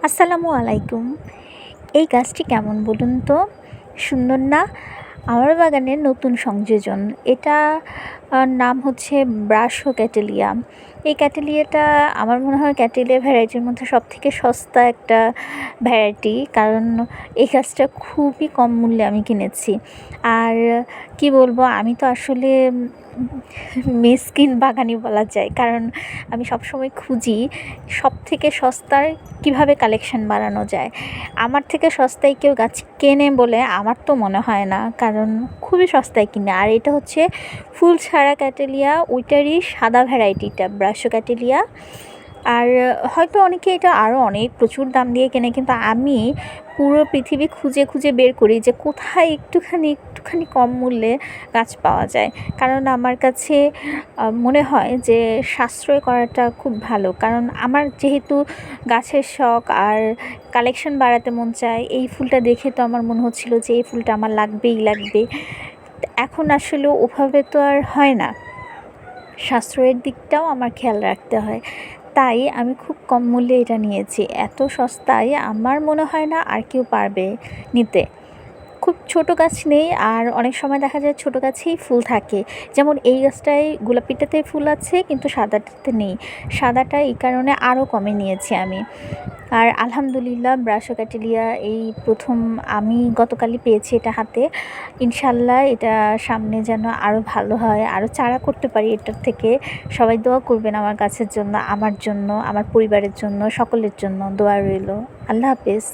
আসসালামু আলাইকুম। এই গাছটি কেমন বলুন তো? সুন্দর না? আমার বাগানের নতুন সংযোজন। এটা নাম হচ্ছে ব্রাসো ক্যাটেলিয়া। এই ক্যাটেলিয়াটা আমার মনে হয় ক্যাটেলিয়া ভ্যারাইটির মধ্যে সবথেকে সস্তা একটা ভ্যারাইটি। কারণ এই গাছটা খুবই কম মূল্যে আমি কিনেছি। আর কি বলবো, আমি তো আসলে মিসকিন বাগানি বলা যায়। কারণ আমি সবসময় খুঁজি সবথেকে সস্তার কিভাবে কালেকশন বাড়ানো যায়। আমার থেকে সস্তায় কেউ গাছ কেনে বলে আমার তো মনে হয় না, কারণ খুবই সস্তায় কিনে। আর এটা হচ্ছে ফুল ছাড়া ক্যাটেলিয়া, ওইটারই সাদা ভ্যারাইটিটা ব্রাসো ক্যাটেলিয়া। আর হয়তো অনেকে এটা আরও অনেক প্রচুর দাম দিয়ে কেনে, কিন্তু আমি পুরো পৃথিবী খুঁজে খুঁজে বের করি যে কোথায় একটুখানি কম মূল্যে গাছ পাওয়া যায়। কারণ আমার কাছে মনে হয় যে সাশ্রয় করাটা খুব ভালো। কারণ আমার যেহেতু গাছের শখ আর কালেকশন বাড়াতে মন চায়, এই ফুলটা দেখে তো আমার মনে হচ্ছিল যে এই ফুলটা আমার লাগবেই লাগবে। এখন আসলে ওভাবে তো আর হয় না, সাশ্রয়ের দিকটাও আমার খেয়াল রাখতে হয়। তাই আমি খুব কম মূল্যে এটা নিয়েছি। এত সস্তায় আমার মনে হয় না আর কেউ পারবে নিতে। খুব ছোট গাছ নেই, আর অনেক সময় দেখা যায় ছোট গাছেই ফুল থাকে। যেমন এই গাছটায় গোলাপিটাতে ফুল আছে কিন্তু সাদাটাতে নেই। সাদাটা এই কারণে আরও কমে নিয়েছি আমি। আর আলহামদুলিল্লাহ ব্রাসো ক্যাটেলিয়া এই প্রথম আমি গতকালই পেয়েছি এটা হাতে। ইনশাল্লাহ এটা সামনে যেন আরও ভালো হয়, আরও চারা করতে পারি এটার থেকে। সবাই দোয়া করবেন আমার গাছের জন্য, আমার জন্য, আমার পরিবারের জন্য, সকলের জন্য দোয়া রইল। আল্লাহ হাফেজ।